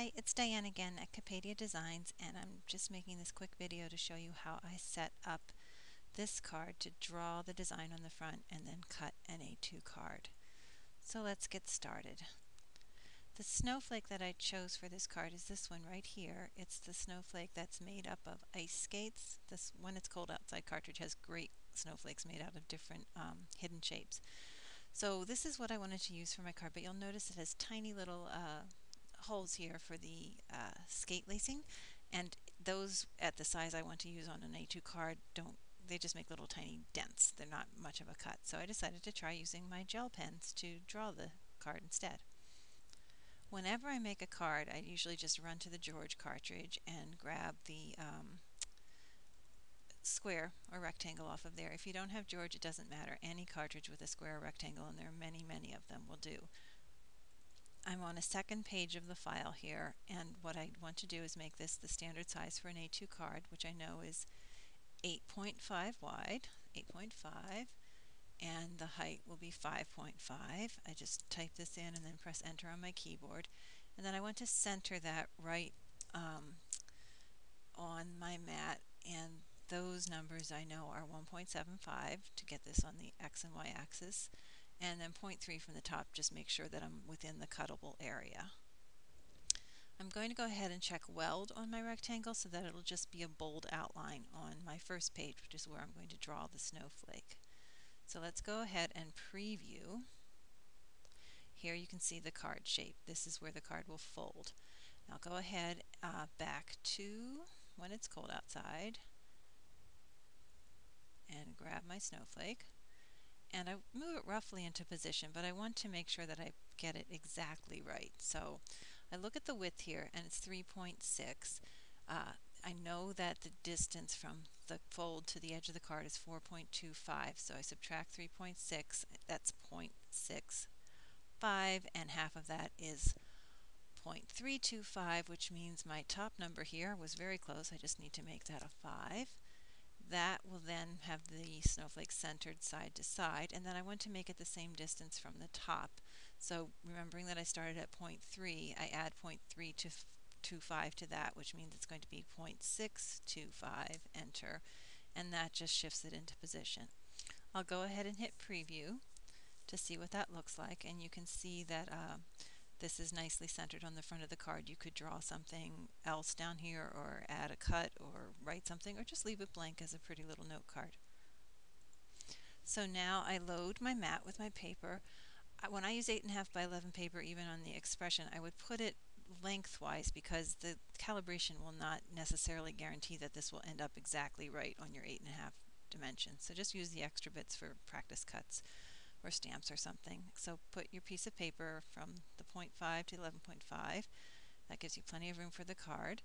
Hi, it's Diane again at Cricut Designs, and I'm just making this quick video to show you how I set up this card to draw the design on the front and then cut an A2 card. So let's get started. The snowflake that I chose for this card is this one right here. It's the snowflake that's made up of ice skates. This When It's Cold Outside cartridge has great snowflakes made out of different hidden shapes. So this is what I wanted to use for my card, but you'll notice it has tiny little holes here for the skate lacing, and those at the size I want to use on an A2 card they just make little tiny dents. They're not much of a cut, so I decided to try using my gel pens to draw the card instead. Whenever I make a card, I usually just run to the George cartridge and grab the square or rectangle off of there. If you don't have George, it doesn't matter. Any cartridge with a square or rectangle, and there are many of them, will do. I'm on a second page of the file here, and what I want to do is make this the standard size for an A2 card, which I know is 8.5 wide, 8.5, and the height will be 5.5. I just type this in and then press enter on my keyboard, and then I want to center that right on my mat, and those numbers I know are 1.75 to get this on the X and Y axis, and then 0.3 from the top. Just make sure that I'm within the cuttable area. I'm going to go ahead and check weld on my rectangle so that it'll just be a bold outline on my first page, which is where I'm going to draw the snowflake. So let's go ahead and preview. Here you can see the card shape. This is where the card will fold. Now go ahead back to When It's Cold Outside and grab my snowflake, and I move it roughly into position, but I want to make sure that I get it exactly right. So I look at the width here, and it's 3.6. I know that the distance from the fold to the edge of the card is 4.25, so I subtract 3.6, that's 0.65, and half of that is 0.325, which means my top number here was very close. I just need to make that a 5. That will then have the snowflake centered side to side, and then I want to make it the same distance from the top. So remembering that I started at 0.3, I add 0.325 to that, which means it's going to be 0.625, enter, and that just shifts it into position. I'll go ahead and hit preview to see what that looks like, and you can see that this is nicely centered on the front of the card. You could draw something else down here, or add a cut, or write something, or just leave it blank as a pretty little note card. So now I load my mat with my paper. When I use 8.5 by 11 paper, even on the expression, I would put it lengthwise because the calibration will not necessarily guarantee that this will end up exactly right on your 8.5 dimensions. So just use the extra bits for practice cuts or stamps or something. So put your piece of paper from the 0.5 to 11.5. That gives you plenty of room for the card.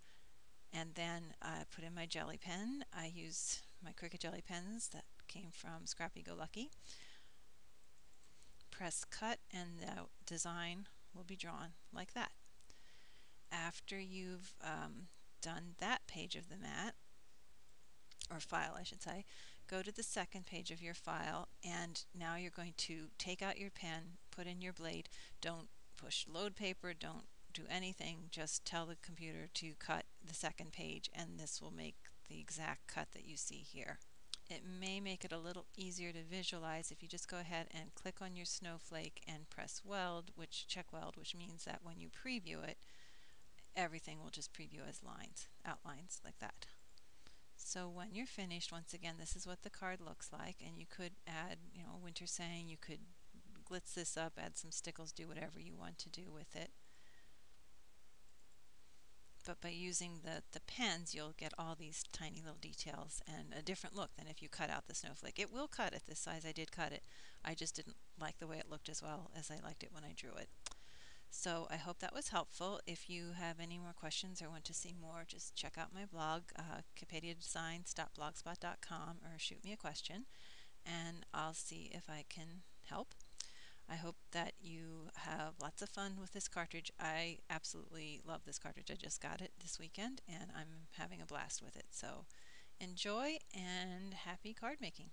And then I put in my jelly pen. I use my Cricut jelly pens that came from Scrappy Go Lucky. Press cut, and the design will be drawn like that. After you've done that page of the mat, or file I should say, go to the second page of your file, and now you're going to take out your pen, put in your blade. Don't push load paper, don't do anything, just tell the computer to cut the second page, and this will make the exact cut that you see here. It may make it a little easier to visualize if you just go ahead and click on your snowflake and press weld, check weld, which means that when you preview it, everything will just preview as outlines like that. So when you're finished, once again, this is what the card looks like, and you could add, a winter saying, you could glitz this up, add some stickles, do whatever you want to do with it. But by using the pens, you'll get all these tiny little details and a different look than if you cut out the snowflake. It will cut at this size. I did cut it. I just didn't like the way it looked as well as I liked it when I drew it. So I hope that was helpful. If you have any more questions or want to see more, just check out my blog, CricutDesign.blogspot.com, or shoot me a question, and I'll see if I can help. I hope that you have lots of fun with this cartridge. I absolutely love this cartridge. I just got it this weekend, and I'm having a blast with it. So enjoy, and happy card making.